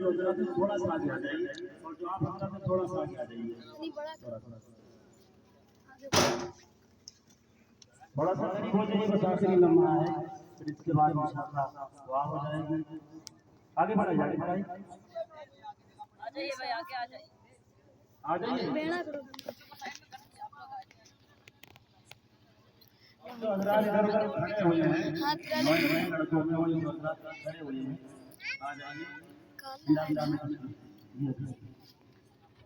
جو حضرات تھوڑا سا آگے آ جائیے اور جو آپ حضرات تھوڑا سا آگے آ جائیے تھوڑا سا قریب ہو جائیے بس آخری لمحہ ہے پھر اس کے بعد انشاءاللہ دعا ہو جائے گی آگے بڑھائیے آ جائیے بھائی آگے آ جائیے جو حضرات ادھر ادھر کھڑے ہوئے ہیں نئے لڑکوں میں وہ جو حضرات کھڑے ہوئے ہیں آ جائیے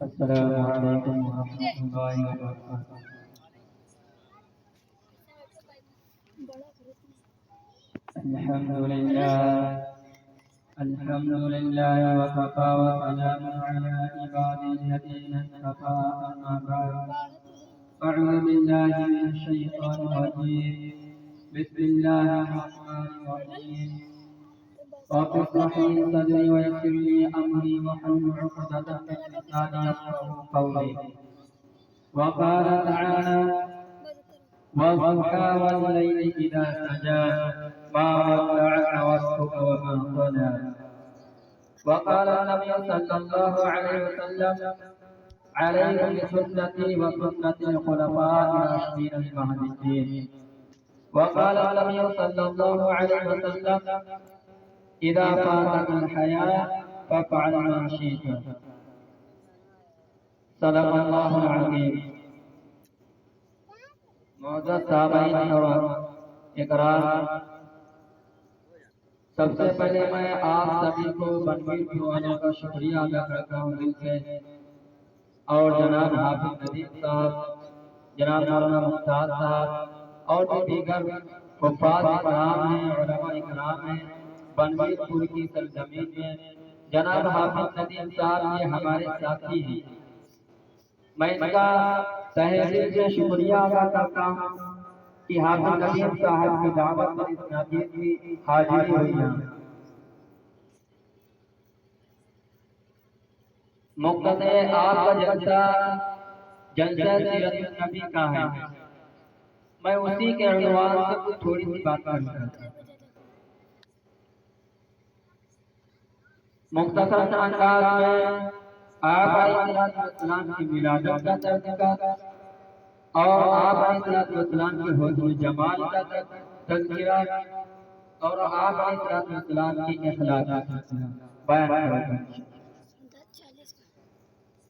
السلام علیکم ورحمۃ اللہ وبرکاتہ الحمد لله وكفى وسلام على عباده الذين اصطفى أما بعد أعوذ بالله من الشيطان الرجيم بسم الله الرحمن الرحيم رب اشرح لي صدري ويسر لي أمري واحلل عقدة من لساني يفقهوا قولي وقال تعالى والضحى والليل إذا سجى ما ودعك ربك وما قلى وقال النبي صلى الله عليه وسلم عليكم بسنتي وسنة الخلفاء الراشدين المهديين وقال النبي صلى الله عليه وسلم إذا فاتك الحياة فافعل ما شئت صدق الله العظيم معزز صحابہ اور اکرام سب سے پہلے میں آپ سبھی کو بنویر کھلوانے کا شکریہ ادا کرتا ہوں دل سے اور جناب حافظ ندیم صاحب جناب مولانا ممتاز صاحب اور جو دیگر حفاظ کرام ہیں علماء کرام ہیں بنویر پور کی سرزمین میں جناب حافظ ندیم صاحب یہ ہمارے ساتھی ہیں میں ان کا تہہ دل سے شکریہ ادا کرتا ہوں کہ حافظ ندیم صاحب کی دعوت پر اس نادر کی حاضری ہوئی ہے مقتدی آپ کا جلسہ سیرت النبی کا ہے میں اسی کے عنوان سے کچھ تھوڑی سی بات کرنا چاہتا ہوں مختصر انداز میں آپ علیہ السلام کی ولادت کا تذکرہ اور آپ علیہ السلام کی حسن جمال کا تذکرہ اور آپ علیہ السلام کی اخلاق کا تذکرہ بیان کرتا ہوں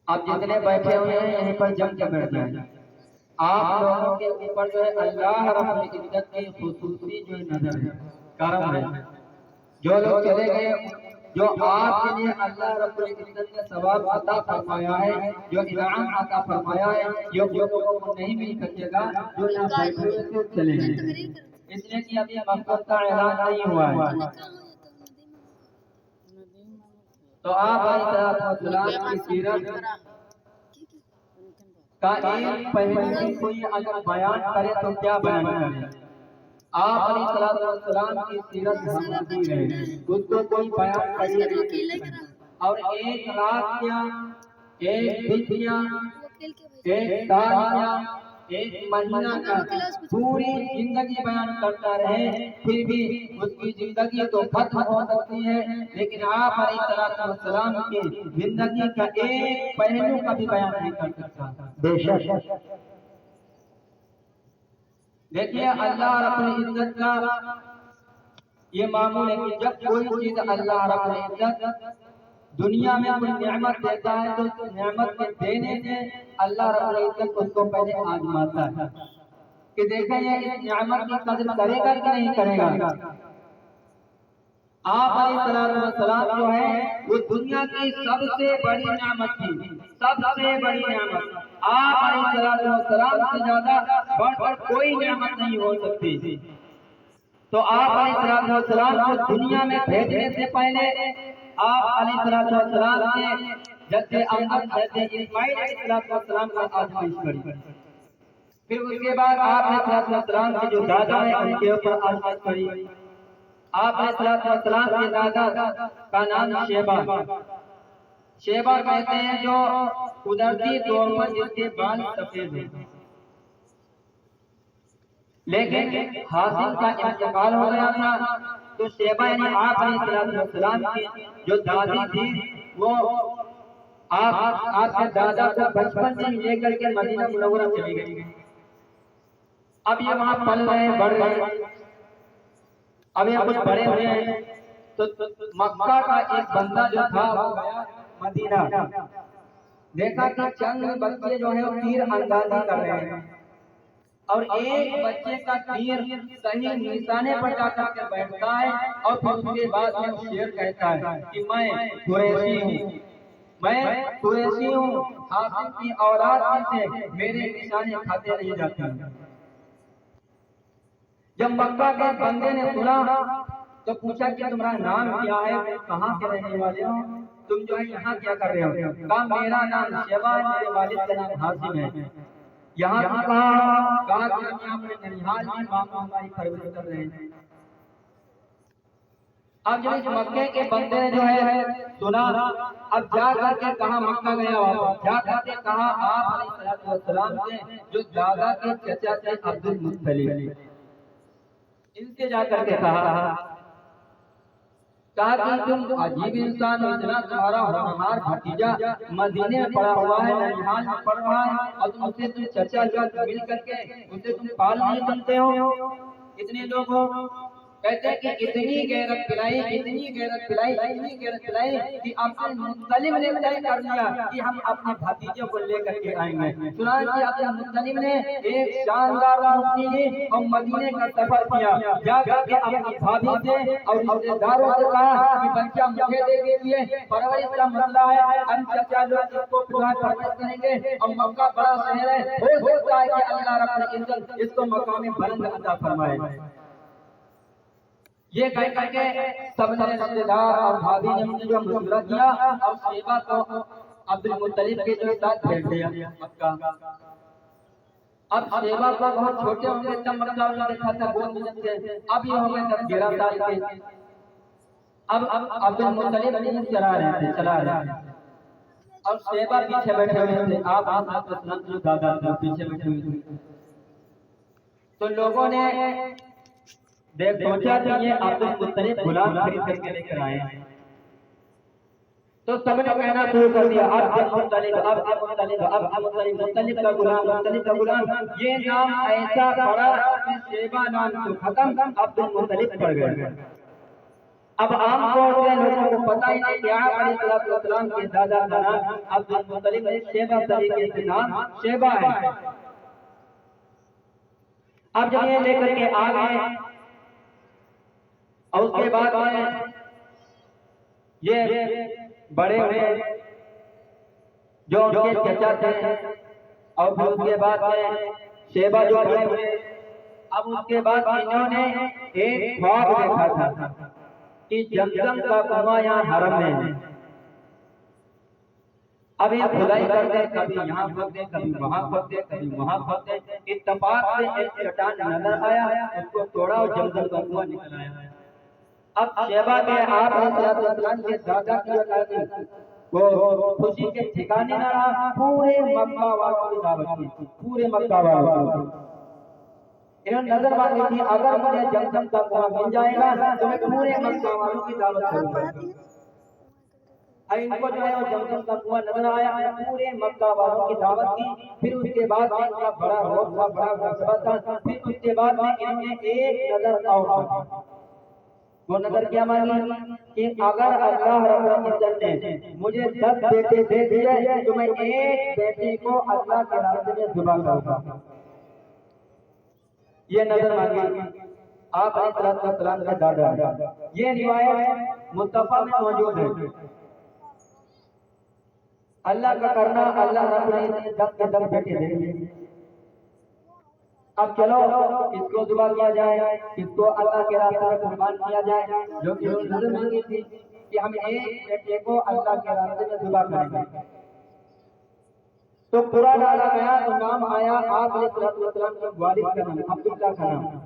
آپ جتنے بیٹھے ہوئے ہیں یہیں پر جم کے بیٹھ جائیں آپ لوگوں کے اوپر جو ہے اللہ رب العزت کی خصوصی جو نظر ہے کرم ہے جو لوگ چلے گئے جو آپ کے لیے اللہ رب العزت نے ثواب عطا فرمایا ہے جو انعام عطا فرمایا ہے جو لوگوں کو نہیں مل سکے گا جو یہاں بیٹھے ہوئے تھے چلے گئے اس لیے کہ ابھی مقصد کا اعلان نہیں ہوا ہے تو آپ علیہ السلام کی سیرت کا ایک پہلو کوئی اگر بیان کرے تو کیا بیان کرے آپ علیہ السلام کی سیرت محمدی ہے اس کو کوئی بیان کرے اور ایک رات کیا ایک دن کیا ایک سال کیا ایک مہینہ کا پوری زندگی بیان کرتا رہے پھر بھی اس کی زندگی تو ختم ہو سکتی ہے لیکن آپ علیہ السلام کی زندگی کا ایک پہلو کا بھی بیان نہیں کر سکتا بے شک دیکھیے اللہ رب العزت کا یہ معمول ہے کہ جب کوئی چیز اللہ رب العزت دنیا میں کوئی نعمت دیتا ہے تو نعمت کے دینے سے اللہ رب العزت اس کو پہلے آزماتا ہے کہ دیکھیں یہ اس نعمت کی قدر کرے گا کہ نہیں کرے گا آپ علیہ السلام جو ہے وہ دنیا کی سب سے بڑی نعمت تھی سب سے بڑی نعمت آپ علیہ السلام سے زیادہ بڑھ کر کوئی نعمت نہیں ہو سکتی تو آپ علیہ السلام کو دنیا میں بھیجنے سے پہلے آپ علیہ السلام کے جد امجد حضرت اسماعیل علیہ السلام کا آزمائش کری پھر اس کے بعد آپ علیہ السلام کے جو دادا ہیں ان کے اوپر آزمائش کری آپ علیہ السلام کے دادا کا نام شیبہ کہتے ہیں جو قدرتی طور پر جس کے بال سفید ہیں لیکن حاصل کا انتقال ہو گیا تھا تو شیبہ یعنی آپ علیہ السلام کی جو دادی تھی وہ آپ کے دادا کو بچپن سے لے کر کے مدینہ منورہ چلی گئی. اب یہ وہاں پل رہے ہیں، بڑھ رہے ہیں. اب یہ کچھ بڑے ہوئے ہیں تو مکہ کا ایک بندہ جو تھا وہ گیا مدینہ، دیکھا کہ چند بچے جو ہیں وہ تیر اندازی کر رہے ہیں، اور ایک بچے کا تیر صحیح نشانے پر جا کر کے بیٹھتا ہے، اور پھر اس کے بعد میں شعر کہتا ہے کہ میں قریشی ہوں، میں قریشی ہوں، ہاشم کی اولاد میں سے میرے نشانے کھاتے نہیں جاتے ہیں. جب مکہ کے بندے نے سنا تو پوچھا کہ تمہارا نام کیا ہے، کہاں کے رہنے والے ہو، تم جو ہے یہاں کیا کر رہے ہو؟ کہا میرا نام شیبہ ہے، میرے والد کا نام ہاشم ہے. یہاں کی کہا کہ ہم یہاں پر ننیہال میں باپ ہماری پرورش کر رہے ہیں. اب جو اس مکے کے بندے نے جو ہے سنا، اب جا کر کے کہا، مکہ گیا واپس جا کر کے کہا آپ علیہ السلام سے جو دادا کے چچا تھے عبد المطلب، ان سے جا کر کے کہا کہ تم عجیب انسان ہو، اتنا تمہارا ہونہار بھتیجا مدینے میں پڑا ہوا ہے، ننیہال میں پڑ رہا ہے، اور تم اسے تم چچا مل کر کے اسے تم پال نہیں سنتے ہو. اتنے لوگ ہو، کہتے ہیں کہ اتنی غیرت پلائی، اتنی غیرت پلائی، اتنی غیرت پلائی کہ عبد المطلب نے طے کر لیا کہ ہم اپنے بھتیجے کو لے کر کے آئیں گے. چنانچہ عبد المطلب نے ایک شاندار مٹی لی اور مدینے کا سفر کیا. جا کر کے اپنی بھابھی سے اور رشتے داروں سے کہا کہ بچہ مجھے دے دیجیے، پرورش کا مسئلہ ہے، ہم چچا لوگ اس کو پرورش کریں گے، اور مکہ بڑا شہر ہے، ہو سکتا ہے کہ اللہ رب العزت اس کو مقام بلند عطا فرمائے. یہ کہہ کر کے سب نے رشتے دار اور بھابھی نے جو مشورہ کیا اور شیبہ کو عبد المطلب کے جو ساتھ بھیج دیا مکہ. اب شیبہ کو بہت چھوٹے ہوں گے تب مکہ نے دیکھا تھا بہت مدد سے، اب یہ ہو گئے 10-11 سال کے. اب عبد المطلب نہیں چلا رہے تھے اور شیبہ پیچھے بیٹھے ہوئے تھے. آپ اسلام جو دادا تھے پیچھے بیٹھے ہوئے تھے. تو لوگوں نے دیکھ سوچا کہ یہ عبد المطلب غلام خرید کر کے لے کر آئے ہیں، تو سب نے کہنا شروع کر دیا عبد المطلب، عبد المطلب، عبد المطلب، مطلب کا غلام، مطلب کا غلام. یہ نام ایسا پڑا کہ شیبہ نام تو ختم، عبد المطلب پڑ گئے. اب عام طور سے لوگوں کو پتہ ہی نہیں کہ آپ علیہ السلام کے دادا کا نام عبد المطلب ہے، شیبہ طریقے سے نام شیبہ ہے. اب جب یہ لے کر کے آ گئے اور اس کے بعد میں یہ بڑے ہوئے جو ان کے چچا تھے، اور پھر اس کے بعد میں شیبہ جو بڑے ہوئے. اب اس کے بعد انہوں نے ایک خواب دیکھا تھا کہ زمزم کا کنواں یہاں حرم میں ہے. اب یہ کھدائی کرتے، کبھی یہاں کھودتے، کبھی وہاں کھودتے، کبھی وہاں کھودتے. اتفاق سے ایک چٹان نظر آیا، اس کو توڑا اور زمزم کا کنواں نکل آیا. اب شیبہ کے آپ علیہ السلام کے دادا کی اولاد وہ خوشی کے ٹھکانے نہ رہا. پورے مکہ والوں کی دعوت کی، پورے مکہ والوں کی. انہوں نے نظر مانی تھی اگر مجھے زمزم کا کنواں مل جائے گا تو میں پورے مکہ والوں کی دعوت کروں گا. ان کو جو ہے وہ زمزم کا کنواں نظر آیا، پورے مکہ والوں کی دعوت کی. پھر اس کے بعد ان کا بڑا روز تھا، بڑا مرتبہ تھا. پھر اس کے بعد میں انہوں نے ایک نظر اور مانگی. وہ نظر کیا مانگی کہ اگر اللہ رب العزت نے مجھے 10 بیٹے دے دیے تو میں ایک بیٹے کو اللہ کے راستے میں ذبح کروں گا. یہ نظر مانگی آپ علیہ السلام کا دادا. یہ روایت مصطفیٰ میں موجود ہے. اللہ کا کرنا، اللہ رب العزت 10 کے 10 بیٹے دے دیے. اب چلو اس کو ذبح کیا جائے، اس کو اللہ کے راستے میں قربان کیا جائے. جو کہ نظر مانگی تھی کہ ہم ایک بیٹے کو اللہ کے راستے میں ذبح کریں گے. تو پورا ڈالا گیا تو نام آیا آپ علیہ السلام کے والد کا نام عبداللہ کا نام.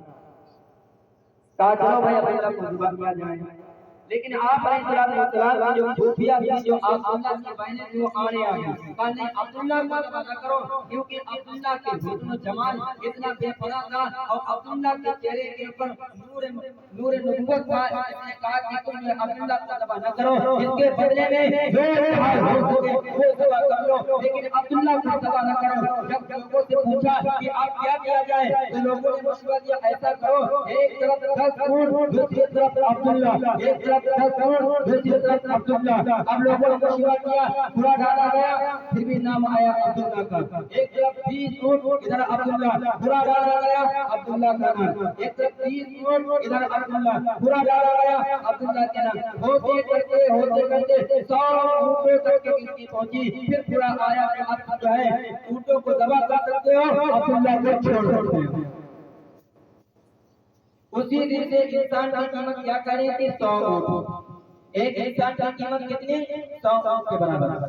کہا چلو بھائی عبداللہ کو ذبح کیا جائے. لیکن آپ علیہ السلام جو خفیہ تھی جو عبداللہ کی بہنیں تھی وہ آڑے آ گئی کہا نہیں عبداللہ کو تباہ نہ کرو کیونکہ عبداللہ کے حسن و جمال اتنا بے پناہ تھا اور عبداللہ کے چہرے کے اوپر نور نبوت تھا اس نے کہا کہ تم عبداللہ کو تباہ نہ کرو اس کے بدلے میں جو حال ہو سکے وہ تباہ کر لو لیکن عبداللہ کو تباہ نہ کرو جب لوگوں سے پوچھا کہ آپ کیا کیا جائے تو لوگوں نے مشورہ دیا ایسا کرو ایک طرف 10 اونٹ دوسری طرف عبداللہ ایک طرف 10 اونٹ دوسری طرف عبداللہ اب لوگوں نے مشورہ کیا پورا ڈالا گیا پھر بھی نام آیا عبداللہ کا ایک طرف 20 اونٹ ادھر عبداللہ پورا ڈالا گیا عبداللہ کا نام ایک طرف 30 اونٹ ادھر عبداللہ پورا ڈالا گیا عبداللہ کے نام ہوتے کرتے 100 اونٹوں تک کی گنتی پہنچی پھر پورا آیا کہ اب جو ہے اونٹوں کو دبا کر سکتے ہو عبداللہ کو چھوڑ سکتے ہو اسی دن سے انسان کی قیمت کیا کریں کہ 100 اونٹ ایک انسان کی قیمت کتنی 100 اونٹ کے برابر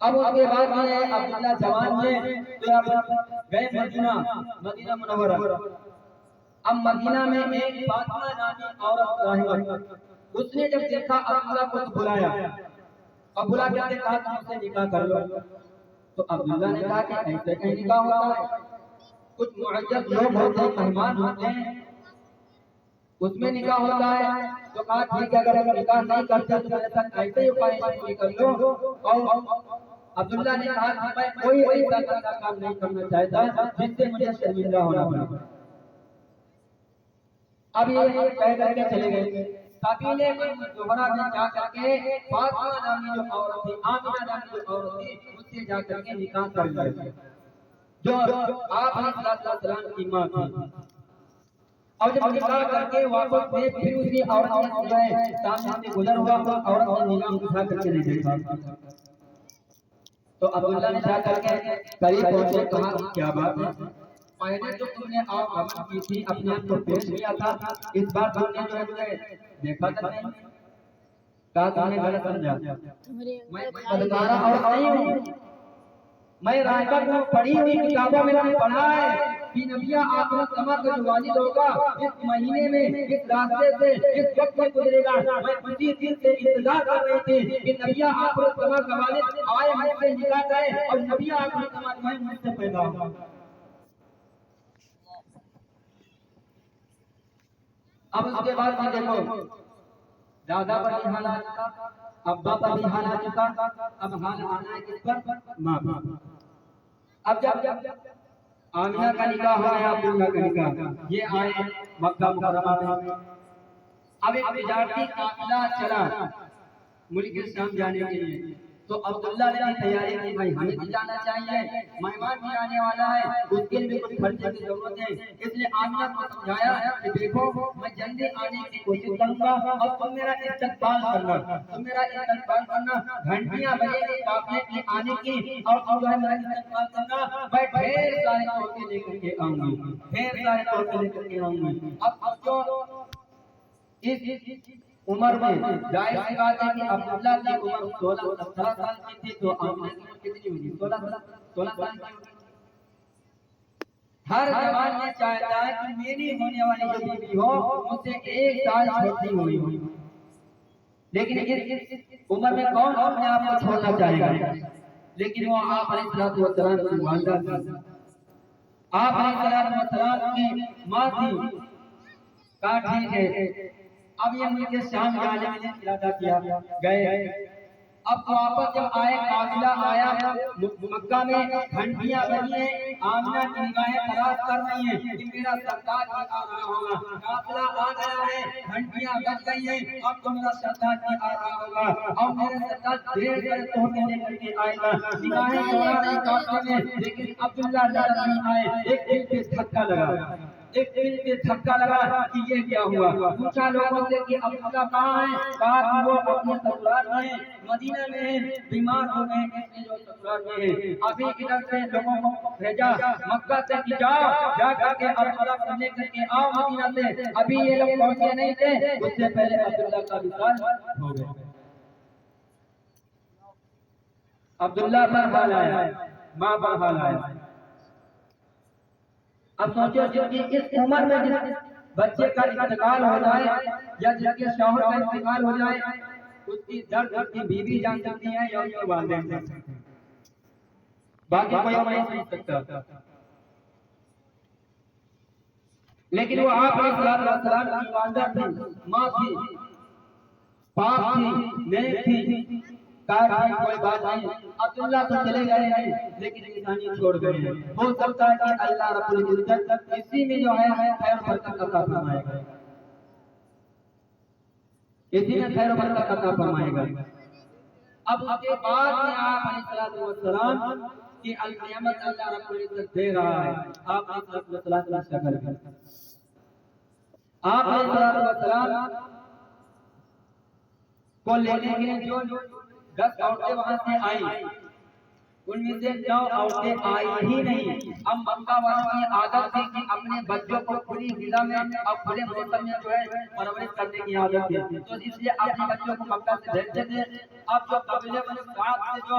اب اس کے بعد میں عبداللہ جوان میں تو اب گئے مدینہ منورہ اب مدینہ میں ایک فاطمہ نامی عورت راہب اس نے جب دیکھا عبداللہ کو بلایا اب بلا کے کہا تم سے نکاح کر لو تو عبداللہ نے کہا کہ ایسے کہیں نکاح ہوتا ہے کچھ معزز لوگ ہوتے ہیں مہمان ہوتے ہیں اس میں نکاح ہوتا ہے تو کہا ٹھیک ہے اگر نکاح نہیں کرتے تو میرے ساتھ ایسے ہی اپائے کر لو اور عبداللہ نے کہا کہ میں کوئی ایسا کام نہیں کرنا چاہتا جس سے مجھے شرمندہ ہونا پڑے اب یہ کہہ کر کے چلے گئے قبیلے میں زہرا نے جا کر کے فاطمہ نامی جو عورت تھی آمنہ نامی جو عورت تھی اس سے جا کر کے نکاح کر لیا جو آپ علیہ السلام کی ماں تھی اور جب نکاح کر کے واپس میں پھر اسی عورت نے جو سامنے سے گزر ہوا تو عورت نے نگاہ اٹھا کر کے نہیں دیکھا تو عبداللہ نے جا کر کے قریب پہنچے کہا کیا بات ہے پہلے جو تم نے آپ کی تھی اپنے آپ کو پیش کیا تھا اس بار تم نے جو ہے دیکھا تھا نہیں کہا تم نے غلط سمجھا میں بدکارہ عورت نہیں ہوں میں راہب ہوں پڑھی ہوئی کتابوں میں نے پڑھا ہے کہ نبی آخر الزمان کا جو والد ہوگا اس مہینے میں اس راستے سے اس وقت میں گزرے گا میں اسی دن سے انتظار کر رہی تھی کہ نبی آخر الزمان کا والد آئے مجھ سے نکاح کرے اور نبی آخر الزمان میں مجھ سے پیدا ہوگا اب اس کے بعد میں دیکھو دادا پر بھی حال آ چکا ابا پر بھی حال آ چکا اب حال آنا ہے کس پر ماں پر اب جب آمنہ کا نکاح ہو گیا عبداللہ کا نکاح یہ آئے مکہ مکرمہ میں اب ایک تجارتی قافلہ چلا ملک شام جانے کے لیے تو عبداللہ نے بھی تیاری کی بھائی ہمیں بھی جانا چاہیے مہمان بھی آنے والا ہے اس کے لیے کچھ خرچے کی ضرورت ہے اس لیے آمنہ کو سمجھایا کہ دیکھو میں جلدی آنے کی کوشش کروں گا اور تم میرا استقبال کرنا گھنٹیاں بجے گی قافلے کی آنے کی اور جو ہے میرا استقبال کرنا میں ڈھیر سارے تحفے لے کر کے آؤں گی اب جو اس عمر میں ظاہر سی بات ہے کہ عبداللہ کی عمر 16-17 سال کی تھی تو آمنہ کی عمر کتنی ہوگی 16 سال کی ہوگی ہر جوان یہ چاہتا ہے کہ میری ہونے والی جو بیوی ہو مجھ سے 1 سال چھوٹی ہوئی ہو لیکن اس عمر میں کون اپنے آپ کو چھوڑنا چاہے گا لیکن وہ آپ علیہ السلام کی والدہ تھی آپ علیہ السلام کی ماں تھی کہا ٹھیک ہے اب یہ ملک شام جانے میں ارادہ کیا گئے اب واپس جب آئے قافلہ آیا مکہ میں گھنٹیاں بجی ہیں آمنہ کی نگاہیں تلاش کر رہی ہیں کہ میرا سردار کی آ رہا ہوگا قافلہ آ گیا ہے گھنٹیاں بج گئی ہیں اب تو میرا سردار کی آ رہا ہوگا اور میرے سردار دیر کر تحفے لے کر کے آئے گا نگاہیں دوڑا رہی قافلے میں لیکن عبداللہ نہیں آئے ایک دل پہ دھکا لگا کہ یہ کیا ہوا پوچھا لوگوں سے کہ عبداللہ کہاں ہے کہا کہ وہ اپنے سسرال میں ہیں مدینہ میں ہیں بیمار ہو گئے اس لیے جو سسرال میں ہیں ابھی ادھر سے لوگوں کو بھیجا مکہ سے کہ جا کر کے عبداللہ کو لے کر کے آؤ مدینہ سے ابھی یہ لوگ پہنچے نہیں تھے اس سے پہلے عبداللہ کا وصال ہو گیا عبداللہ پر حال آیا ماں پر حال آیا اب سوچو کہ اس عمر میں بچے کا انتقال ہو جائے یا جس کے شوہر کا انتقال ہو جائے اس کی درد اس کی بیوی جان سکتی ہے یا اس کے والدین جان سکتے ہیں، باقی کوئی نہیں سمجھ سکتا۔ لیکن وہ آپ علیہ السلام کی والدہ تھی، ماں تھی، پاک تھی، نیک تھی، کوئی بات نہیں، عبداللہ تو چلے گئے ہیں لیکن انسانی چھوڑ گئے ہیں، ہو سکتا ہے کہ اللہ رب العزت اسی میں جو ہے خیر و برکت عطا فرمائے گا، اسی میں خیر و برکت عطا فرمائے گا۔ اب اس کے بعد میں آپ علیہ السلام کی القیامت اللہ رب العزت دے رہا ہے، آپ علیہ السلام آپ علیہ السلام کو لینے کے لیے جو 10 عورتیں وہاں سے آئیں ان میں سے 9 عورتیں آئی ہی نہیں۔ اب مکہ والوں کی عادت تھی کہ اپنے بچوں کو کھلی فضا میں اور کھلے موسم میں جو ہے پرورش کرنے کی عادت تھی، تو اس لیے اپنے بچوں کو مکہ سے بھیجتے تھے۔ اب جو قبیلے بنو سعد سے جو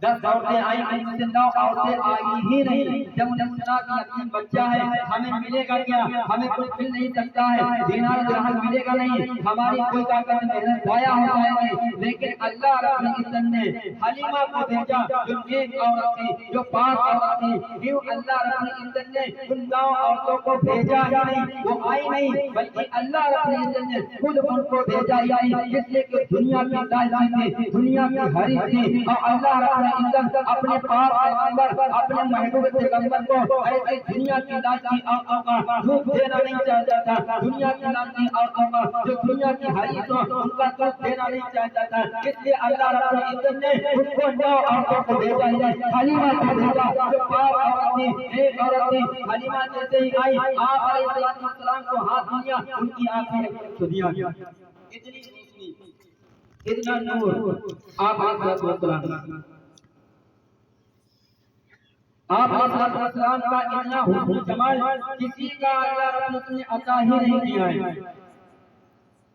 10 عورتیں آئی ان میں سے 9 عورتیں آئی ہی نہیں۔ جب انہیں سنا کہ یتیم بچہ ہے، ہمیں ملے گا کیا، ہمیں کچھ مل نہیں سکتا ہے، دینار درہم ملے گا نہیں، ہماری کوئی طاقت محنت ضائع ہو جائے گی، لیکن اللہ رب العزت نے حلیمہ کو بھیجا جو نیک عورت تھی، جو پاک عورت تھی، کیوں اللہ رب العزت نے ان 9 عورتوں کو بھیجا ہی نہیں، وہ آئی نہیں، بلکہ اللہ رب العزت نے خود ان کو بھیجا ہی نہیں، اس لیے کہ دنیا کی لالچی تھی، دنیا کی حریص تھی، اور اللہ رب اپنے پاک پیغمبر اپنے محبوب پیغمبر کو ایسے دنیا کی لالچی عورتوں کا دودھ دینا نہیں چاہتا تھا، دنیا کی لالچی عورتوں کا جو دنیا کی حریص ہو ان کا دودھ دینا نہیں چاہتا تھا، اس لیے اللہ رب العزت نے ان کو 9 عورتوں کو بھیجا ہے۔ حلیمہ کو بھیجا جو پاک عورت تھی، نیک عورت تھی، حلیمہ جیسے ہی آئی آپ علیہ السلام کو ہاتھ دیا، ان کی آنکھیں چھو دیا، اتنی روشنی اتنا نور آپ علیہ السلام آپ علیہ السلام کا اتنا حسن جمال کسی کا اللہ رب العزت نے عطا ہی نہیں کیا ہے،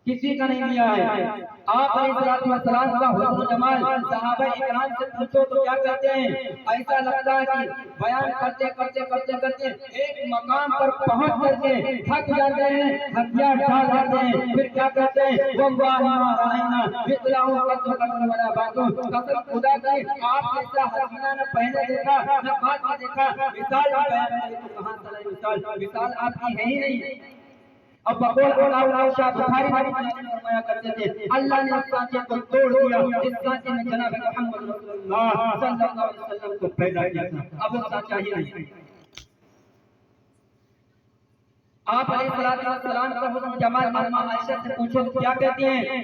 کسی کا نہیں دیا ہے۔ آپ علیہ السلام کا حسن جمال صحابہ اکرام سے پوچھو تو کیا کہتے ہیں، ایسا لگتا ہے کہ بیان کرتے کرتے کرتے کرتے ایک مقام پر پہنچ کر کے تھک جاتے ہیں، ہتھیار ڈال جاتے ہیں، پھر کیا کہتے ہیں واللہ ما رأینا مثلہ قط قط ولا بعد، قسم خدا کی آپ جیسا حسینہ نہ پہلے دیکھا نہ بعد میں دیکھا، مثال بیان کرے تو کہاں چلے مثال آپ کی ہے ہی نہیں۔ اب بقول اللہ شاہ بخاری فرمایا کرتے تھے اللہ نے اس سانچے کو توڑ دیا، اس سانچے میں جناب محمد رسول اللہ صلی اللہ علیہ وسلم کو پیدا کیا تھا، اب وہ سانچہ ہی نہیں۔ آپ علیہ السلام کا حسن جمال اماں عائشہ سے پوچھو تو کیا کہتی ہیں،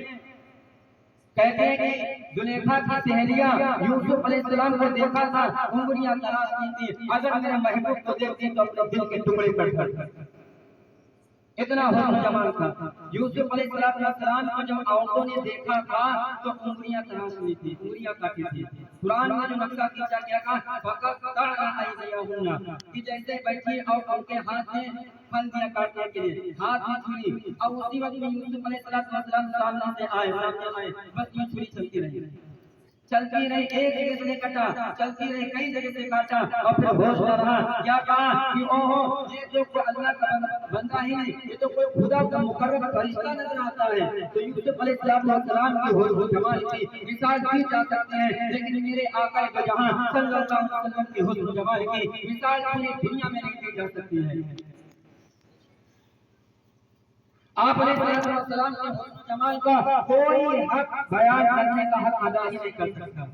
کہتے ہیں کہ زلیخا کی سہیلیاں یوسف علیہ السلام کو دیکھا تھا، انگلیاں تلاش کی تھی، اگر میرے محبوب کو دیکھتی تو اپنے دل کے ٹکڑے کر اتنا حسن جمال تھا۔ یوسف علیہ السلام کو جب عورتوں نے دیکھا تھا تو انگلیاں تلاش کی تھی، انگلیاں کاٹی تھی۔ قرآن میں جو نقشہ کھینچا گیا تھا فَقَطَّعْنَ أَيْدِيَهُنَّ کہ جیسے بیٹھی اور ان کے ہاتھ میں پھل دیا کاٹنے کے لیے ہاتھ میں چھری، اور اسی وقت میں یوسف علیہ السلام سامنے سے آئے، بس یہ چھری چلتی رہی، چلتی رہی، ایک جگہ سے کٹا، چلتی رہی، کئی جگہ سے کاٹا، اور پھر ہوش نہ رہا، کیا کہا کہ اوہو یہ تو کوئی اللہ کا بندہ ہی نہیں، یہ تو کوئی خدا کا مقرب فرشتہ نظر آتا ہے۔ تو یوسف علیہ السلام کی حسن جمال کی مثال دی جا سکتے ہیں، لیکن میرے آقا دو جہاں صلی اللہ علیہ وسلم کی حسن جمال کی مثال پوری دنیا میں نہیں دی جا سکتی ہے۔ آپ علیہ السلام کے حسن جمال کا کوئی حق بیان کرنے کا حق ادا ہی نہیں کر سکتا۔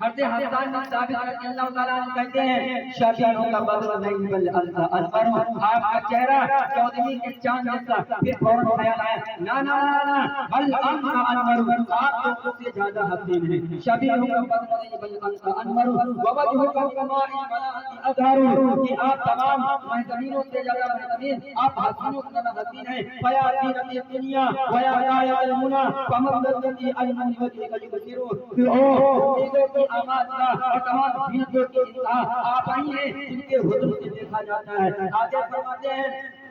حضرت حسان بن ثابت رضی اللہ تعالیٰ عنہ کہتے ہیں شبیہ کا بدر نہیں بل انور، آپ کا چہرہ چودھویں کے چاند جیسا، پھر فوراً خیال آیا نا نا نا بل انت انور، آپ تو خود سے زیادہ حسین ہیں۔ شبیہ کا بدر نہیں بل انت انور ووجہ کا کما اظہر کہ آپ تمام محسنینوں سے زیادہ محسنین، آپ حسینوں سے زیادہ حسین ہیں۔ فیا زینت الدنیا ویا غایۃ المنی فمقدرتی المن وجہ کا یبصرون کہ او آواز کا اور تمام زینتوں کی انتہا آپ ہی ہیں جن کے حضور سے دیکھا جاتا ہے۔ آگے فرماتے ہیں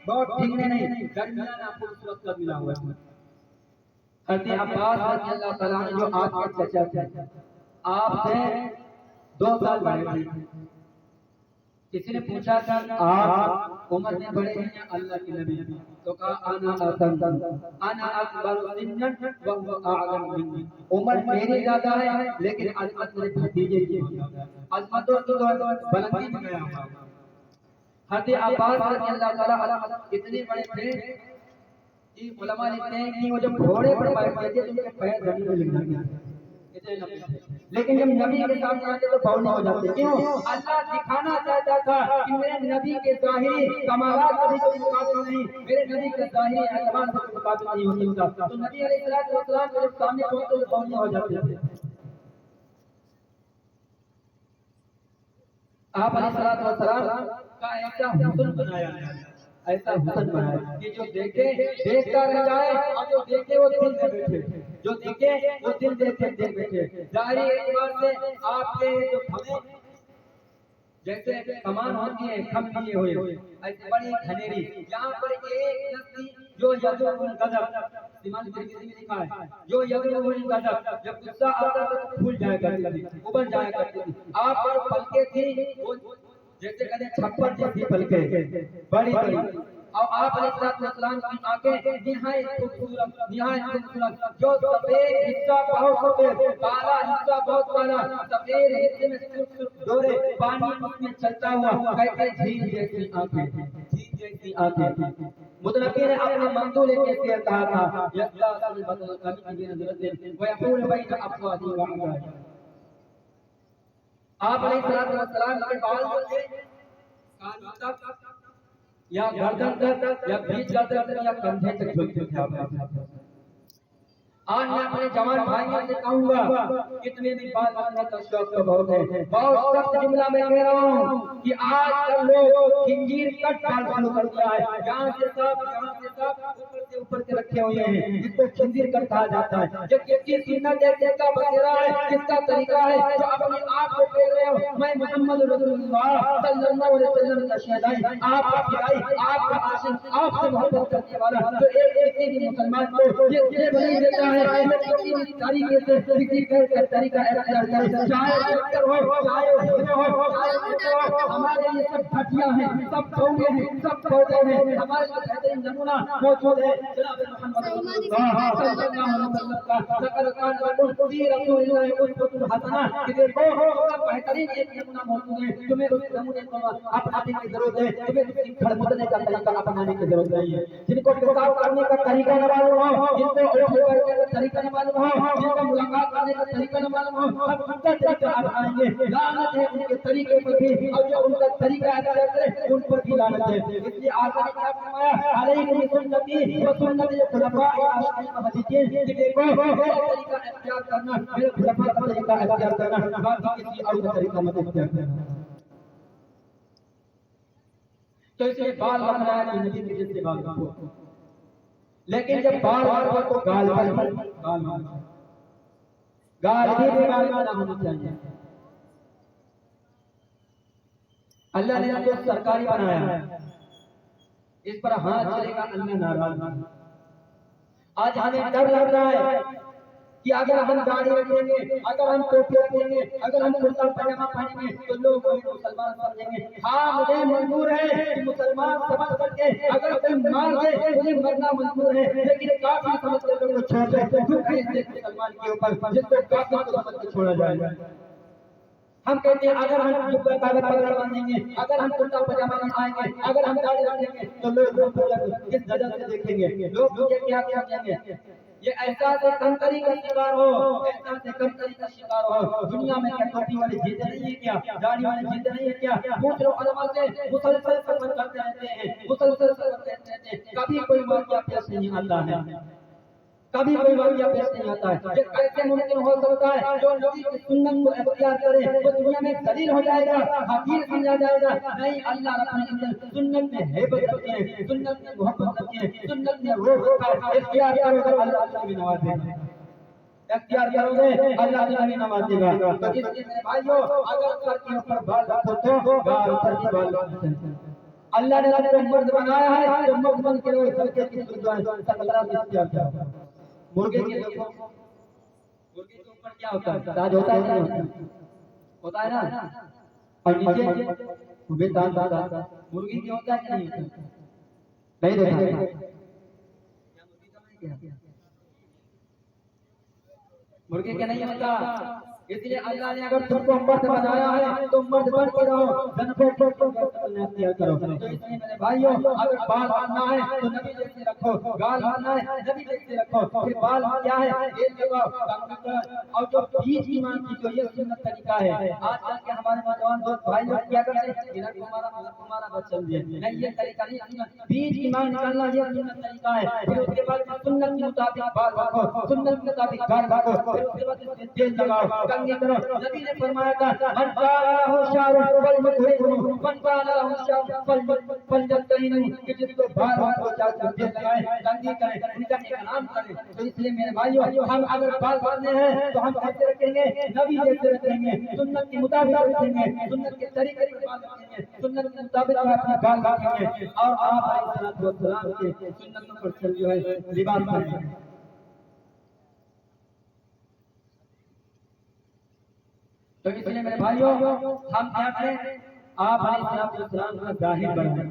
بہت ڈھنگنے نہیں، درمیانہ خوبصورت کا ملا ہوا ہے۔ حضرت عباس رضی اللہ تعالیٰ عنہ جو آپ کے چچا تھے، آپ سے 2 سال بڑے تھے۔ کسی نے پوچھا کہ آپ عمر میں بڑے ہیں یا اللہ کے نبی؟ تو کہا انا اکبر سنا وهو اعلم مني، عمر میری زیادہ ہے لیکن عظمت میرے بھتیجے کی زیادہ ہے، عظمت تو بلندی میں گیا ہوا۔ حضرت عباس رضی اللہ تعالیٰ عنہ اتنے بڑے تھے کہ علماء لکھتے ہیں کہ وہ جب گھوڑے پر بیٹھتے تھے تو ان کے پیر زمین میں لگ جاتے تھے، اتنے لمبے تھے۔ لیکن جب نبی کے سامنے آتے تو بولنے ہو جاتے، کیوں؟ اللہ دکھانا چاہتا تھا کہ میرے نبی کے ظاہری کمالات کبھی کوئی مقابل نہیں، میرے نبی کے ظاہری اعتبار سے کوئی مقابل نہیں ہو سکتا۔ تو نبی علیہ السلام کے سامنے پہنچتے تو بولنے ہو جاتے تھے۔ آپ علیہ السلام کا ایسا حسن بنایا، ایسا حسن بنایا کہ جو دیکھے دیکھتا رہ جائے اور جو دیکھے وہ دل میں بیٹھے، جو دیکھے وہ دل دیکھے دل بیٹھے۔ ظاہری اعتبار سے آپ کے جو ہمیں جیسے کمان ہوتی ہے کھم لیے ہوئے، ایسے بڑی گھنیری، یہاں پر ایک نسلی جو یذوب الغضب، سیمان ترمذی میں لکھا ہے، جو یذوب الغضب، جب غصہ آتا تو پھول جایا کرتی تھی، ابل جایا کرتی تھی۔ آپ پر پلکیں تھی وہ جیسے کہتے ہیں چھپر جیسی پلکیں بڑی بڑی، اور آپ علیہ السلام کی آنکھیں نہایت خوبصورت، نہایت خوبصورت، جو سفید حصہ بہت سفید، کالا حصہ بہت کالا، سفید حصے میں سرخ سرخ ڈورے، پانی اس میں چلتا ہوا، کہتے جھیل جیسی آنکھیں، جھیل جیسی آنکھیں۔ متنبی نے اپنے منظور کے سیر کہا تھا یسلا سل بدل کمی بین نظرت ویقول بین افوادی وعدائی۔ آپ علیہ السلام کے بال جو تھے کان تک یا گردن تک یا بیچ گردن تک یا کندھے تک جھکتے تھے آپ۔ آج میں اپنے جوان بھائیوں سے کہوں گا کتنے بھی بات کرنے کا شوق تو بہت ہے، بہت سخت جملہ میں کہہ رہا ہوں کہ آج کل لوگ خنجیر کٹ ڈال شروع کر دیا ہے، یہاں سے سب اوپر سے رکھے ہوئے ہیں، جس کو خنجیر کٹ کہا جاتا ہے۔ یہ کس کی سنت ہے، کس کا بصیرہ ہے، کس کا طریقہ ہے جو اپنے آپ کو کہہ رہے ہو میں محمد رسول اللہ صلی اللہ علیہ وسلم کا شہدائی، آپ کا فدائی، آپ کا عاشق، آپ سے محبت کرنے والا، جو ایک بھی مسلمان کو یہ بنی دیتا ہے کسی بھی طریقے سے کسی کا طریقہ اختیار کرے، چاہے ڈاکٹر ہو، چاہے ہیرو ہو، چاہے نیتا ہو، ہمارے لیے سب گھٹیا ہیں، سب چھوڑے ہیں، سب پودے ہیں۔ ہمارے لیے بہترین نمونہ موجود ہے جناب محمد رسول اللہ صلی اللہ علیہ وسلم کا، لقد کان لکم فی رسول اللہ اسوۃ حسنہ، کہ دیکھو سب بہترین ایک نمونہ موجود ہے، تمہیں اس نمونے کو اپنانے کی ضرورت ہے، تمہیں اس کی کھڑبھڑنے کا طریقہ اپنانے کی ضرورت نہیں ہے۔ جن کو پیشاب کرنے کا طریقہ نہ معلوم ہو، جن کو اٹھنے کا طریقہ نہ معلوم ہو، جن کو ملاقات کرنے کا طریقہ نہ معلوم ہو، ہم ان کا طریقہ اپنائیں گے۔ لعنت ہے ان کے طریقے پر بھی، اور جو ان کا طریقہ اختیار کرے ان پر بھی لعنت ہے۔ اس لیے آقا نے کیا فرمایا، علیکم بسنتی و سنت الخلفاء الراشدین المہدیین، کہ دیکھو میرا طریقہ اختیار کرنا، میرے خلفاء کا طریقہ اختیار کرنا، باقی کسی اور کا طریقہ مت اختیار کرنا۔ تو اس لیے بال بنایا کہ نبی کے جیسے بال بنایا، لیکن جب بال بنایا تو گال بھی نہ ہونا چاہیے۔ اللہ نے ہم کو سرکاری بنایا ہے، اس پر ہاتھ چلے گا اللہ ناراض ہے۔ آج ہمیں ڈر لگ رہا ہے کہ اگر ہم داڑھی رکھیں گے، اگر ہم ٹوپی رکھیں گے، اگر ہم کرتا پاجامہ پہنیں گے تو لوگ ہمیں مسلمان سمجھیں گے۔ ہاں مجھے منظور ہے کہ مسلمان سمجھ کر کے اگر کوئی مار دے مجھے مرنا منظور ہے، لیکن کافر سمجھ کر کے چھوڑ دے کیونکہ اس مسلمان کے اوپر جس کو کافر سمجھ کے چھوڑا جائے۔ ہم کہتے ہیں اگر ہم جبہ پاگل پگڑ باندھیں گے، اگر ہم کرتا پاجامہ آئیں گے، اگر ہم داڑھی رکھیں گے تو لوگ کس نظر سے دیکھیں گے، لوگ مجھے کیا سمجھیں گے۔ یہ احساس کمتری کا شکار ہو، احساس کمتری کا شکار ہو۔ دنیا میں کیا ٹوپی والے جیتے نہیں ہے کیا، داڑھی والے جیتے نہیں ہے کیا؟ پوچھ لو علماء سے، مسلسل سفر کرتے رہتے ہیں، مسلسل سفر کرتے رہتے ہیں، کبھی کوئی واقعہ پیش نہیں آتا ہے، کبھی کوئی واقعہ پیش نہیں آتا ہے۔ یہ کیسے ممکن ہو سکتا ہے جو نبی کی سنت کو اختیار کرے وہ دنیا میں ذلیل ہو جائے گا، حقیر سمجھا جائے گا؟ نہیں، اللہ رب العزت سنت میں ہیبت رکھتے ہیں، سنت میں محبت رکھتے ہیں، سنت میں روح رکھتا ہے۔ اختیار کرو گے اللہ تمہیں نوازے گا، اختیار کرو گے اللہ تمہیں نوازے گا۔ تو اس لیے میرے بھائیو اگر سر کے اوپر بال رکھو تو گال پر بھی بال رکھو۔ اللہ نے تم کو مرد بنایا ہے تو مرد بن کے رہو سر کے مرغے کے اوپر کیا ہوتا ہے تاج ہوتا ہے نہیں ہوتا ہے نا اور نیچے وہ تاج ہوتا مرغی کے ہوتا ہے کہ نہیں نہیں دیکھا مرغی کے نہیں ہوتا اس لیے اللہ نے اگر تم کو مرد بنایا ہے تو مرد بن کے رہو جن کو اختیار کرو تو اس لیے میرے بھائیوں اگر بال باندھنا ہے تو نبی جیسے رکھو گال باندھنا ہے نبی جیسے رکھو پھر بال کیا ہے ایک جگہ اور جو بیچ کی مان کی جو یہ سنت طریقہ ہے آج کل کے ہمارے نوجوان دوست بھائی لوگ کیا کرتے ہیں ہمارا بچہ نہیں یہ طریقہ نہیں بیچ کی مان نکالنا یہ سنت طریقہ ہے پھر اس کے بعد سنت کے مطابق بال رکھو سنت کے مطابق گال رکھو پھر اس کے بعد تیل لگاؤ کرو نبی نے فرمایا تھا من قال له شعر فليكرمه من قال له شعر فليكرمه کہ جس کو بال ہو چاہے تیل لگائے کنگھی کرے ان کا احترام کرے تو اس لیے میرے بھائیو ہم اگر بال باندھنے ہیں تو ہم کیسے رکھیں گے نبی جیسے رکھیں گے سنت کے مطابق رکھیں گے سنت کے طریقے سے بال رکھیں گے سنت کے مطابق اپنے بال رکھیں گے اور آپ علیہ السلام کے سنتوں پر چل جو ہے لباس پہنیں گے تو اس لیے میرے بھائیوں ہم کیا کریں آپ علیہ السلام کا ظاہر بنائیں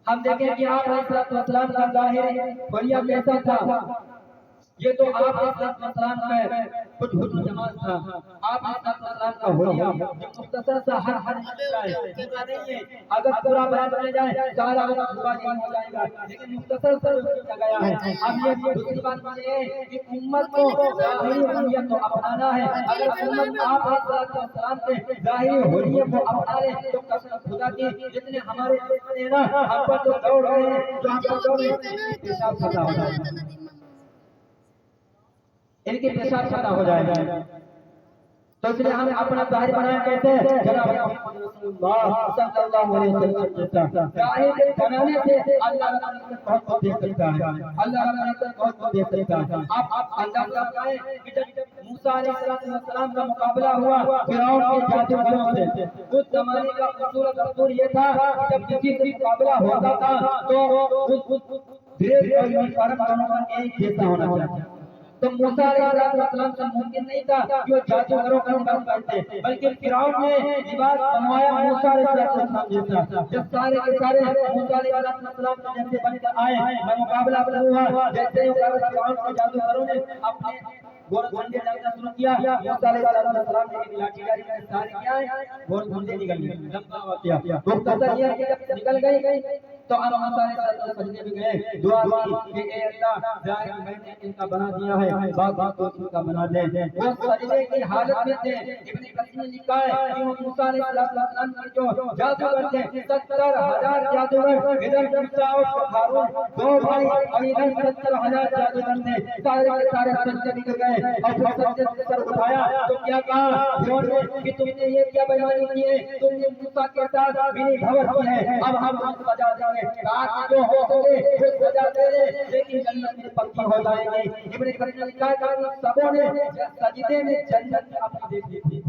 ہم دیکھیں کہ آپ علیہ السلام کا ظاہر بڑھیا کیسا تھا یہ تو آپ علیہ السلام کا کچھ حسن جمال تھا آپ علیہ السلام کا حلیہ جو مختصر سا ہر ہے اگر پورا بیان کیا جائے سارا وقت نہیں ہو جائے گا لیکن مختصر سا کیا گیا ہے اب یہ دوسری بات یہ ہے کہ امت کو ظاہری حلیہ کو اپنانا ہے اگر امت آپ علیہ السلام کے ظاہری حلیہ کو اپنا لے تو قسم خدا کی جتنے ہمارے ہیں نا ہم پر جو دوڑ رہے ہیں جو ہم پر دوڑ رہے ہیں پیشاب پھٹا ہو جائے گا ان کے پیشاب پھٹا ہو جائے گا تو اس لیے ہمیں اپنا ظاہر بنایا کیسے جناب محمد رسول اللہ صلی اللہ علیہ وسلم جیسا ظاہر بنانے سے اللہ تعالی بہت کچھ دے سکتا ہے اللہ تعالی بہت کچھ دے سکتا ہے آپ اللہ تعالی کہ جب موسیٰ علیہ السلام کا مقابلہ ہوا فرعون کے جادوگروں سے اس زمانے کا اصول دستور یہ تھا کہ جب کسی سے مقابلہ ہوتا تھا تو ڈھیر اور فرق دونوں کا ایک جیسا ہونا چاہیے تو موسیٰ علیہ السلام سے ممکن نہیں تھا کہ وہ جادوگروں کا لباس پہنتے بلکہ فرعون نے لباس بنوایا موسیٰ علیہ السلام جیسا جب سارے کے سارے موسیٰ علیہ السلام کے جیسے بن کر آئے مقابلہ ہوا جیسے فرعون کے جادوگروں نے اپنے گھوڑ گھنڈے لگنا شروع کیا موسیٰ علیہ السلام نے ایک لاٹھی جاری کر سارے کیا ہے گھوڑ گھنڈے نکل گئے لمبا ہوا کیا مختصر یہ کہ جب نکل گئی تو اب موسیٰ علیہ السلام سجدے میں گئے دعا کی کہ اے اللہ ظاہر میں نے ان کا بنا دیا ہے بات کو ان کا بنا دے وہ سجدے کی حالت میں تھے ابن کثیر نے لکھا ہے کہ موسیٰ علیہ السلام کے جو جادوگر تھے 70,000 جادوگر ادھر موسیٰ اور ہارون دو بھائی اور ادھر 70,000 جادوگر تھے سارے کے سارے سجدے نکل گئے اور جب سجدے سے سر اٹھایا تو کیا کہا فرعون نے کہ تم نے یہ کیا بےمانی کی ہے تم نے موسیٰ کے ساتھ میری بھور کی ہے اب ہم سجا دیں گے جو ہو گئے وہ سجا دے رہے لیکن جنت میں پکی ہو جائے گی ابن کثیر نے لکھا ہے کہ سبوں نے سجدے میں جنت اپنی دیکھی تھی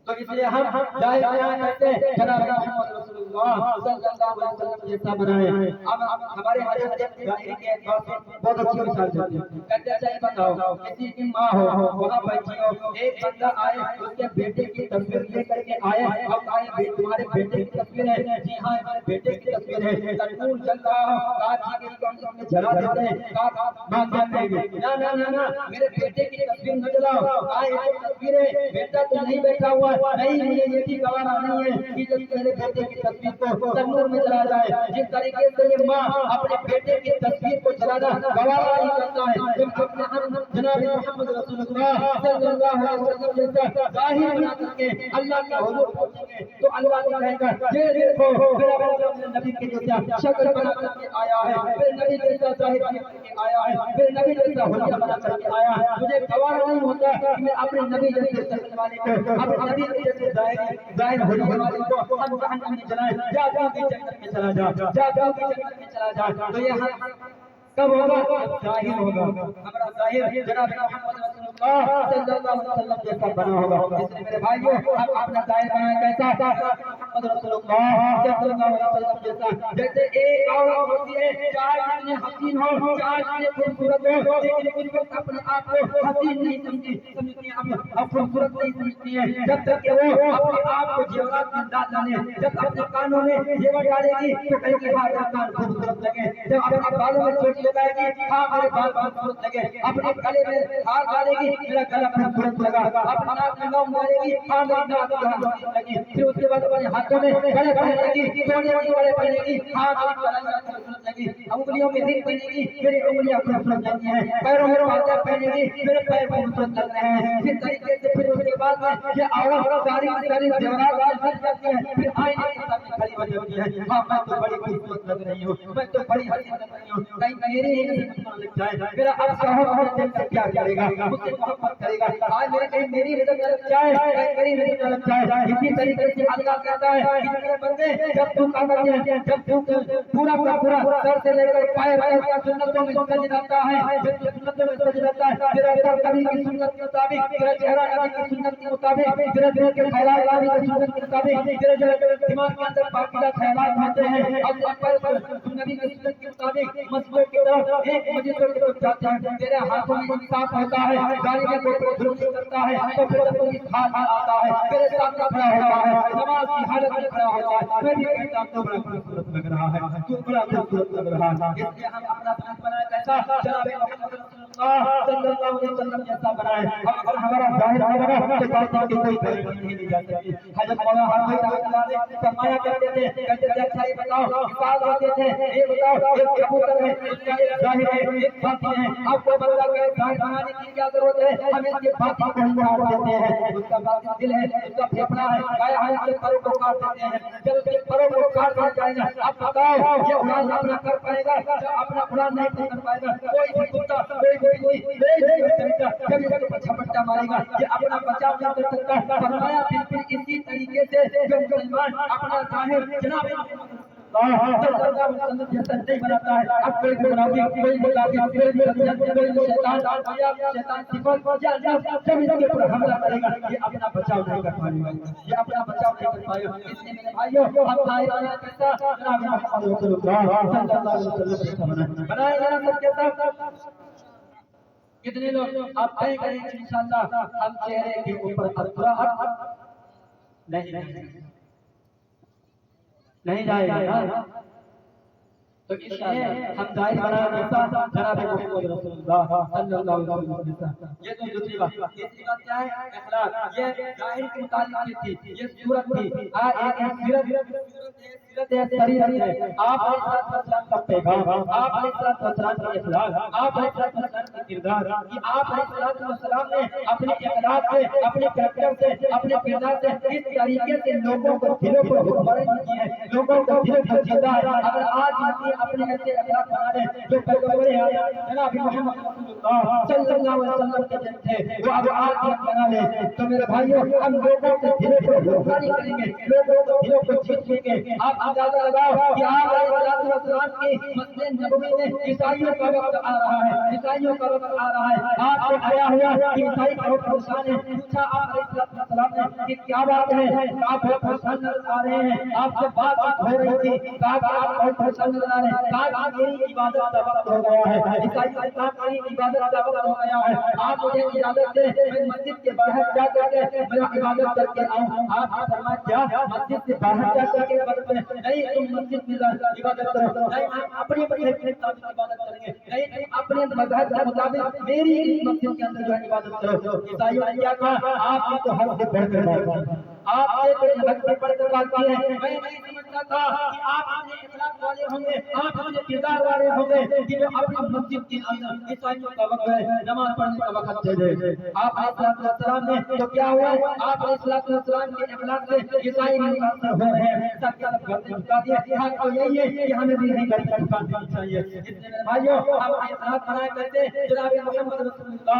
تو اس لیے ہم ظاہر بیان کرتے ہیں جناب محمد رسول اللہ صلی اللہ علیہ وسلم جیسا بنائے اب ہمارے حضرت ظاہر کے اعتبار سے بہت اچھی مثال دیتے ہیں کہتے چاہیے بتاؤ کسی کی ماں ہو وہاں بیٹھی ہو ایک بندہ آئے اس کے بیٹے کی تصویر لے کر کے آئے اب آئے تمہارے بیٹے کی تصویر ہے جی ہاں ہمارے بیٹے کی تصویر ہے تنور جل رہا ہو کہا کہ اس کو جلا دیتے ہیں کہا ماں کیا کہیں گے نا میرے بیٹے کی تصویر نہ جلاؤ آئے ایک تصویر ہے بیٹا تو نہیں بیٹھا ہوا نہیں مجھے یہ بھی گوارا نہیں ہے کہ جب میرے بیٹے کی تصویر کو تنور میں جلا جائے جس طریقے سے یہ ماں اپنے بیٹے کی تصویر کو جلانا گوارا نہیں کرتا ہے جب اپنے ہم جناب محمد رسول اللہ صلی اللہ علیہ وسلم جیسا ظاہر بنا کر کے اللہ کا حضور پہنچیں گے تو اللہ نے کہے گا یہ دیکھو میرا نبی کے جیسا شکل بنا کر کے آیا ہے میرے نبی جیسا ظاہر بنا کر کے آیا ہے میرے نبی جیسا حلیہ بنا کر کے آیا ہے مجھے گوارا نہیں ہوتا کہ میں اپنے نبی جیسے شکل والے کو اپنے نبی ظاہر حلیہ والے کو ہم جہنم میں جلائیں جا بھی جنت میں چلا جا بھی جنت میں چلا جا تو یہ کب ہوگا ظاہر ہوگا ہمارا ظاہر جناب محمد رسول اللہ صلی اللہ علیہ وسلم جیسا بنا ہوگا اس لیے میرے بھائیو ہم اپنا ظاہر بنائیں کیسا محمد رسول اللہ صلی اللہ علیہ وسلم جیسا. جیسے ایک عورت ہوتی ہے چاہے جتنے حسین ہو چاہے جتنے خوبصورت ہو لیکن اس وقت اپنے آپ کو حسین نہیں سمجھتی ہے اب خوبصورت نہیں سمجھتی ہے جب تک کہ وہ اپنے آپ کو زیورات میں ڈال ڈالے. جب اپنے کانوں میں زیور ڈالے گی تو کہیں گے ہاں میرا کان خوبصورت لگے. جب اپنے بالوں میں چوٹی لگائے گی ہاں میرے بال خوبصورت لگے. اپنے گلے میں ہار ڈالے گی میرا گلا خوبصورت لگا. اپنے ناک میں لونگ ڈالے گی ہاں میری ناک خوبصورت لگی. پھر اس کے بعد اپنے ہاتھوں میں بڑے پہنے گی سونے کے بڑے پہنے گی ہاں میری کلائیاں خوبصورت لگی. انگلیوں میں رنگ پہنے گی میری انگلیاں خوبصورت لگتی ہیں. پیروں میں پاجاب پہنے گی میرے پیر خوبصورت لگ رہے ہیں. پھر طریقے سے پھر اس کے بعد میں یہ عورت ساری ساری زیورات بن جاتی ہے. پھر آئینے کے سامنے کھڑی ہو جاتی ہے ہاں میں تو بڑی خوبصورت لگ رہی ہوں میں تو بڑی حسین لگ رہی ہوں. کہیں میری ہی نظر لگ جائے میرا اب شوہر مجھے دیکھ کر پیار کرے گا مجھ سے محبت کرے گا. آج میرے کہیں میری نظر لگ جائے کہیں میری نظر لگ جائے. اسی طریقے سے اللہ کہتا ہے کہ میرے بندے جب تم کامل ہے جب تم پورا کا پورا سر سے لے کر پائے تک سنتوں میں سجدہ جاتا ہے جب سنتوں میں سجدہ جاتا ہے میرا سر کبھی کی سنت کے مطابق میرا چہرہ کبھی کی سنت کے مطابق میرے دل کے خیالات کبھی کی سنت کے مطابق میرے دماغ کے اندر پاکیزہ خیالات ہوتے ہیں اور نبی کی سنت کے مطابق مسجد کی طرف ایک مسجد کی طرف جاتے ہیں. میرے ہاتھوں میں انصاف ہوتا ہے گاڑی میں کوئی دھوکہ کرتا ہے تو پھر کوئی حال آتا ہے میرے ساتھ کھڑا ہوتا ہے نماز کی حالت میں کھڑا ہوتا ہے. میں بھی کہتا ہوں تو بڑا خوبصورت لگ رہا ہے تو بڑا خوبصورت لگ رہا ہے. اس لیے ہم اپنا بنا بنائے کیسا جناب محمد رسول اللہ صلی اللہ علیہ وسلم جیسا بنائے. اگر ہمارا ظاہر نہ بنا تو باطن کی کوئی گارنٹی نہیں جا سکتی. حضرت مولانا حرمائی رحمۃ اللہ علیہ فرمایا کرتے تھے کہتے تھے اچھا یہ بتاؤ مثال دیتے تھے یہ بتاؤ ایک کبوتر ہے اس کا ایک ظاہر ہے ایک باطن ہے. آپ کو بندہ کے ظاہر بنانے کی کیا ضرورت ہے ہم اس کے باطن کو ہی بنا دیتے ہیں. اس کا باطن دل ہے اس کا پھیپڑا ہے گایا ہے اس کے پروں کو کاٹ دیتے ہیں. جب اس کے پروں کو کاٹ دیا جائے گا اب بتاؤ یہ اڑان اپنا کر پائے گا اپنا اڑان نہیں کر پائے گا. کوئی بھی کتا کوئی جب اس کو جھپٹا مارے گا یہ اپنا بچاؤ نہیں کر سکتا. فرمایا بالکل اسی طریقے سے جو مسلمان اپنا ظاہر جناب جیسا نہیں بناتا ہے اب کوئی منافق کوئی ملاقات کوئی شیطان صفت یا جب اس کے اوپر حملہ کرے گا یہ اپنا بچاؤ نہیں کر پائے گا یہ اپنا بچاؤ نہیں کر پائے گا. اس لیے میرے بھائیوں ہم ظاہر کیسا جناب محمد رسول اللہ صلی اللہ علیہ وسلم بنائے جانا سب کے ساتھ. کتنے لوگ آپ طے کریں کہ انشاءاللہ ہم چہرے کے اوپر اطراف نہیں جائے گا تو اس لیے ہم ظاہر بنایا جیسا جناب محمد رسول اللہ صلی اللہ علیہ وسلم. یہ تو دوسری بات. تیسری بات کیا ہے اخلاق. یہ ظاہر کے متعلق تھی یہ صورت تھی سیرت ہے. آپ علیہ السلام کا پیغام آپ علیہ السلام کا اخلاق آپ علیہ السلام کا کردار کہ آپ علیہ السلام نے اپنے اخلاق سے اپنے کریکٹر سے اپنے کردار سے اس طریقے سے لوگوں کو دلوں کو حکمرانی کی ہے لوگوں کو دل کو جیتا ہے. اگر آج ہم اپنے ایسے اخلاق بنا لیں جو پیغمبر جناب محمد رسول اللہ صلی اللہ علیہ وسلم کے جن تھے وہ اب آج ہم بنا لیں تو میرے بھائیوں ہم لوگوں کے دلوں کو حکمرانی کریں گے لوگوں کے دلوں کو جیت لیں گے. آپ اندازہ لگاؤ کہ آپ علیہ السلام کی مسجد نبوی میں عیسائیوں کا وقت آ رہا ہے عیسائیوں کا وقت آ رہا ہے. آپ کو آیا ہوا کہ عیسائی بہت پریشان ہے. پوچھا آپ علیہ السلام نے کہ کیا بات ہے آپ بہت پریشان نظر آ رہے ہیں آپ سے بات ہو رہی تھی کہا کہ آپ بہت پریشان نظر آ رہے ہیں کہا کہ میری عبادت کا وقت ہو گیا ہے. عیسائی نے کہا میری عبادت کا وقت ہو گیا ہے آپ مجھے اجازت دیں میں مسجد کے باہر جا کر کے میرا عبادت کر کے آؤں. آپ نے فرمایا کیا مسجد سے باہر جا کر کے عبادت کریں نہیں تم مسجد میں عبادت کرو نہیں ہم اپنے مذہب کے مطابق عبادت کریں گے نہیں تم اپنے مذہب کے مطابق میری مسجد کے اندر جو ہے عبادت کرو. عیسائیوں نے کیا کہا آپ نے تو حد سے بڑھ کر بات کی آپ نے تو حد سے بڑھ کر بات کی ہے. میں نہیں سمجھتا تھا کہ آپ اپنے اخلاق والے ہوں گے آپ اپنے کردار والے ہوں گے کہ جو اپنی مسجد کے اندر عیسائیوں کا وقت ہے نماز پڑھنے کا وقت دے دے. آپ علیہ السلام نے تو کیا ہوا آپ علیہ السلام کے اخلاق سے عیسائی متاثر ہو رہے ہیں تاکہ آپ گھر بتا دیا حق تو یہی ہے کہ ہمیں بھی نہیں گھر بتانی چاہیے. اس لیے میرے بھائیوں ہم اخلاق بنائے کرتے جناب محمد رسول اللہ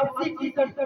80%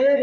1